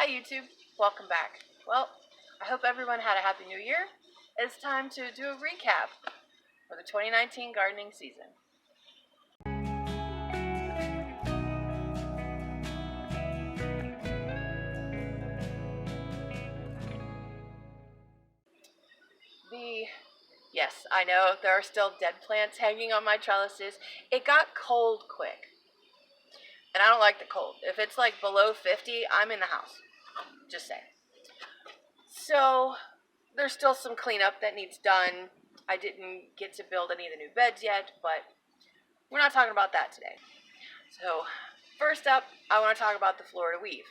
Hi YouTube, welcome back. Well, I hope everyone had a happy new year. It's time to do a recap for the 2019 gardening season. Yes, I know there are still dead plants hanging on my trellises. It got cold quick, and I don't like the cold. If it's like below 50, I'm in the house. Just saying. So there's still some cleanup that needs done. I didn't get to build any of the new beds yet, but we're not talking about that today. So first up, I want to talk about the Florida weave.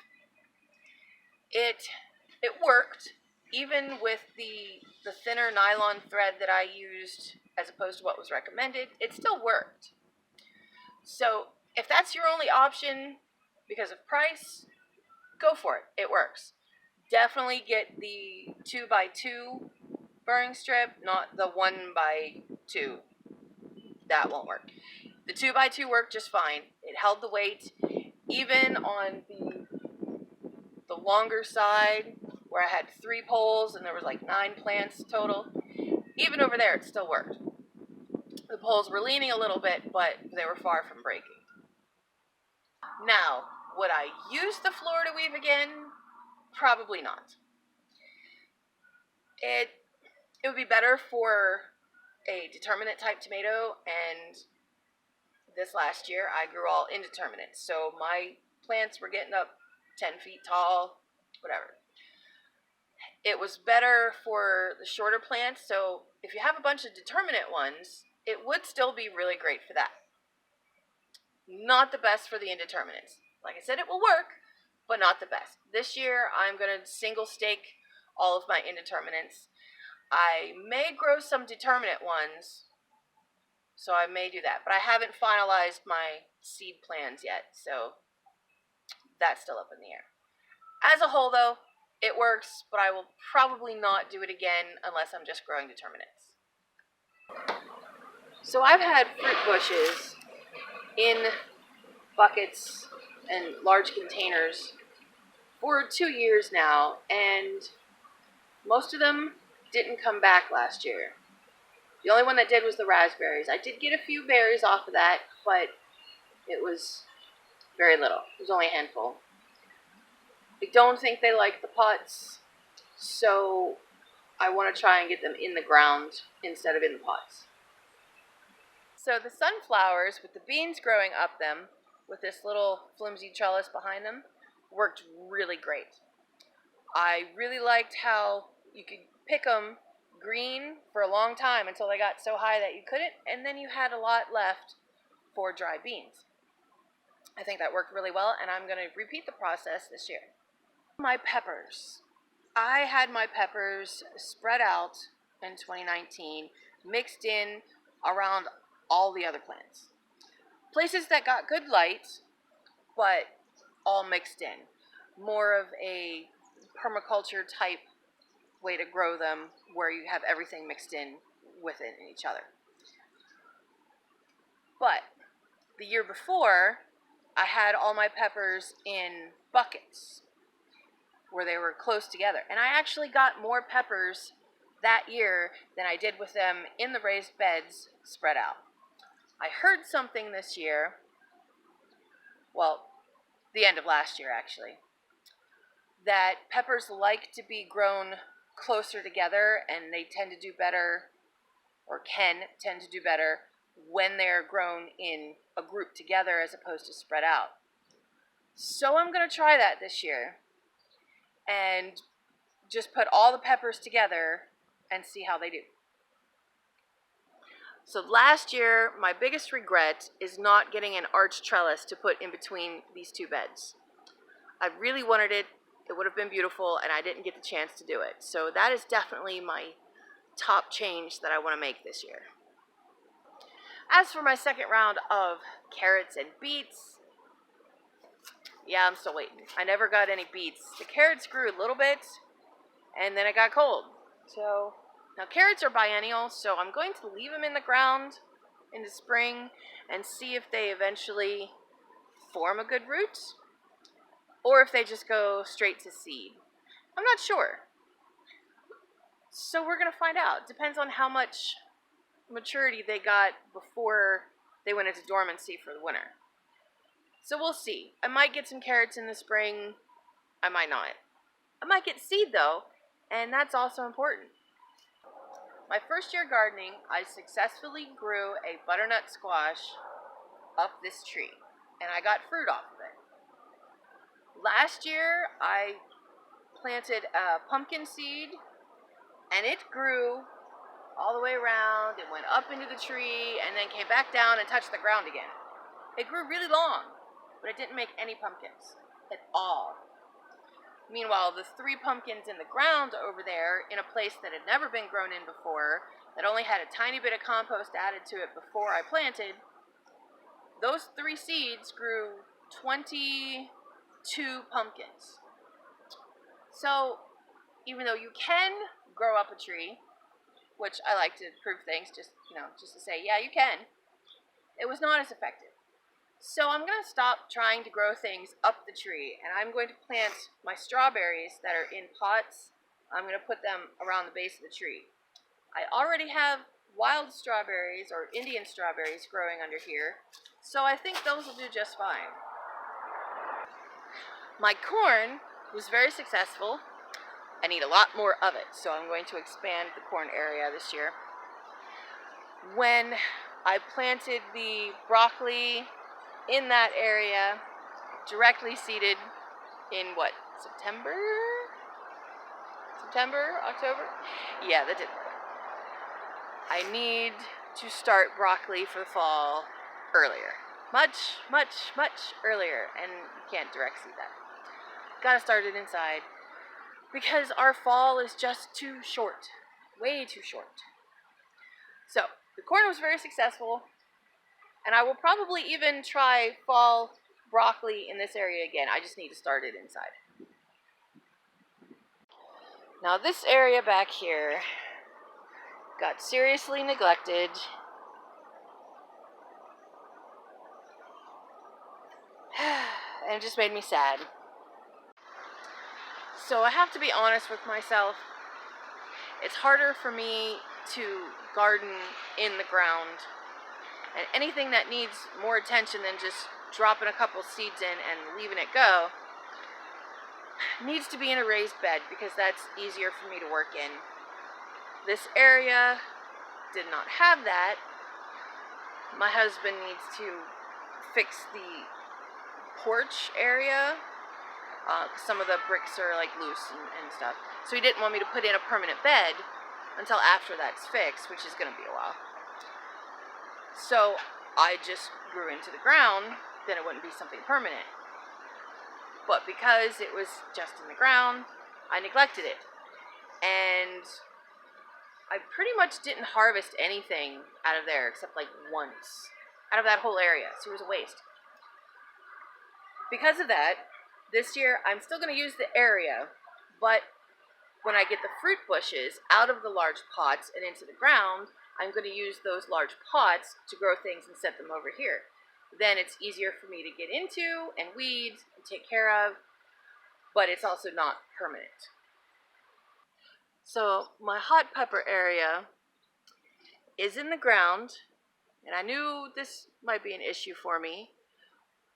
It worked, even with the thinner nylon thread that I used as opposed to what was recommended. It still worked. So if that's your only option because of price, go for it. It works. Definitely get the 2x2 burring strip, not the 1x2. That won't work. The 2x2 worked just fine. It held the weight, even on the longer side where I had 3 poles and there was like 9 plants total. Even over there, it still worked. The poles were leaning a little bit, but they were far from breaking. Now, would I use the Florida weave again? Probably not. It would be better for a determinate type tomato, and this last year I grew all indeterminates, so my plants were getting up 10 feet tall, whatever. It was better for the shorter plants, so if you have a bunch of determinate ones, it would still be really great for that. Not the best for the indeterminates. Like I said, it will work, but not the best. This year I'm going to single stake all of my indeterminates. I may grow some determinate ones, so I may do that, but I haven't finalized my seed plans yet, so that's still up in the air. As a whole, though, it works, but I will probably not do it again unless I'm just growing determinates. So I've had fruit bushes in buckets and large containers for 2 years now, and most of them didn't come back last year. The only one that did was the raspberries. I did get a few berries off of that, but it was very little. It was only a handful. I don't think they like the pots, so I want to try and get them in the ground instead of in the pots. So the sunflowers with the beans growing up them, with this little flimsy trellis behind them, worked really great. I really liked how you could pick them green for a long time until they got so high that you couldn't, and then you had a lot left for dry beans. I think that worked really well, and I'm going to repeat the process this year. My peppers. I had my peppers spread out in 2019, mixed in around all the other plants. Places that got good light, but all mixed in. More of a permaculture type way to grow them, where you have everything mixed in within each other. But the year before, I had all my peppers in buckets where they were close together, and I actually got more peppers that year than I did with them in the raised beds spread out. I heard something this year, well, the end of last year actually, that peppers like to be grown closer together, and they tend to do better, or can tend to do better, when they're grown in a group together as opposed to spread out. So I'm going to try that this year and just put all the peppers together and see how they do. So last year, my biggest regret is not getting an arch trellis to put in between these two beds. I really wanted it. It would have been beautiful, and I didn't get the chance to do it. So that is definitely my top change that I want to make this year. As for my second round of carrots and beets, yeah, I'm still waiting. I never got any beets. The carrots grew a little bit, and then it got cold. So now carrots are biennial, so I'm going to leave them in the ground in the spring and see if they eventually form a good root. or if they just go straight to seed. I'm not sure. So we're going to find out. Depends on how much maturity they got before they went into dormancy for the winter. So we'll see. I might get some carrots in the spring. I might not. I might get seed though, and that's also important. My first year gardening, I successfully grew a butternut squash up this tree, and I got fruit off of it. Last year, I planted a pumpkin seed, and it grew all the way around and went up into the tree and then came back down and touched the ground again. It grew really long, but it didn't make any pumpkins at all. Meanwhile, the 3 pumpkins in the ground over there, in a place that had never been grown in before, that only had a tiny bit of compost added to it before I planted, those 3 seeds grew 22 pumpkins. So, even though you can grow up a tree, which I like to prove things, just to say, yeah, you can, it was not as effective. So I'm going to stop trying to grow things up the tree, and I'm going to plant my strawberries that are in pots. I'm going to put them around the base of the tree. I already have wild strawberries, or Indian strawberries, growing under here, so I think those will do just fine. My corn was very successful. I need a lot more of it, so I'm going to expand the corn area this year. When I planted the broccoli in that area, directly seeded in what, September, October? Yeah, that didn't work. I need to start broccoli for the fall earlier. Much earlier, and you can't direct seed that. Gotta start it inside, because our fall is just too short, way too short. So, the corn was very successful, and I will probably even try fall broccoli in this area again. I just need to start it inside. Now this area back here got seriously neglected. And it just made me sad. So I have to be honest with myself. It's harder for me to garden in the ground. And anything that needs more attention than just dropping a couple seeds in and leaving it go needs to be in a raised bed, because that's easier for me to work in. This area did not have that. My husband needs to fix the porch area. Some of the bricks are like loose and stuff. So he didn't want me to put in a permanent bed until after that's fixed, which is going to be a while. So I just grew into the ground, then it wouldn't be something permanent. But because it was just in the ground, I neglected it. And I pretty much didn't harvest anything out of there except like once, out of that whole area. So it was a waste. Because of that, this year I'm still going to use the area, but when I get the fruit bushes out of the large pots and into the ground, I'm going to use those large pots to grow things and set them over here. Then it's easier for me to get into and weed and take care of, but it's also not permanent. So my hot pepper area is in the ground, and I knew this might be an issue for me,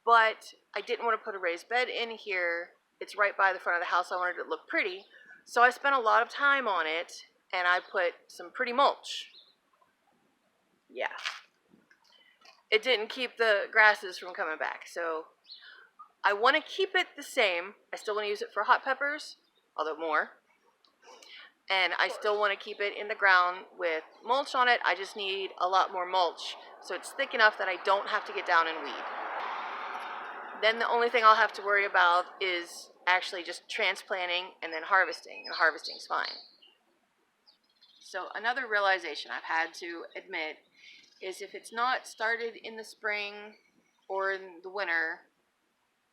but I didn't want to put a raised bed in here. It's right by the front of the house. I wanted it to look pretty. So I spent a lot of time on it, and I put some pretty mulch. Yeah. It didn't keep the grasses from coming back. So I want to keep it the same. I still want to use it for hot peppers, although more. And I still want to keep it in the ground with mulch on it. I just need a lot more mulch so it's thick enough that I don't have to get down and weed. Then the only thing I'll have to worry about is actually just transplanting and then harvesting, and harvesting's fine. So another realization I've had to admit is if it's not started in the spring or in the winter,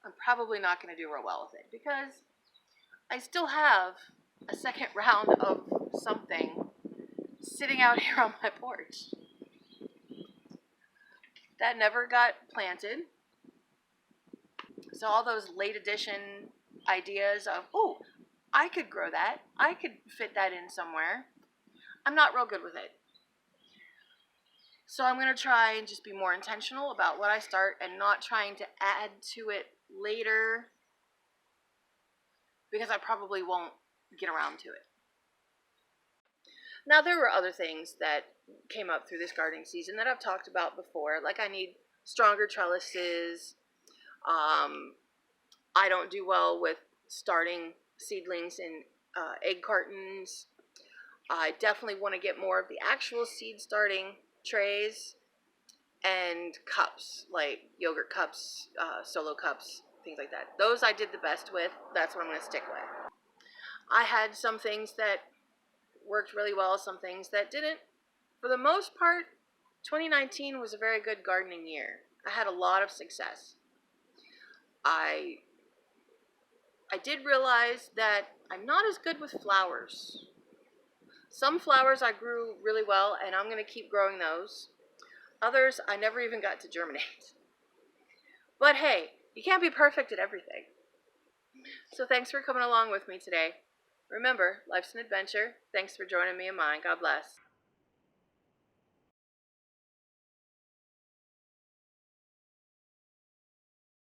I'm probably not going to do real well with it, because I still have a second round of something sitting out here on my porch that never got planted. So all those late edition ideas of, oh, I could grow that, I could fit that in somewhere, I'm not real good with it. So I'm going to try and just be more intentional about what I start and not trying to add to it later, because I probably won't get around to it. Now, there were other things that came up through this gardening season that I've talked about before, like I need stronger trellises. I don't do well with starting seedlings in egg cartons. I definitely want to get more of the actual seed starting trays and cups, like yogurt cups, solo cups, things like that. Those I did the best with. That's what I'm going to stick with. I had some things that worked really well, some things that didn't. For the most part, 2019 was a very good gardening year. I had a lot of success. I did realize that I'm not as good with flowers. Some flowers I grew really well, and I'm going to keep growing those. Others I never even got to germinate. But hey, you can't be perfect at everything. So thanks for coming along with me today. Remember, life's an adventure. Thanks for joining me in mine. God bless.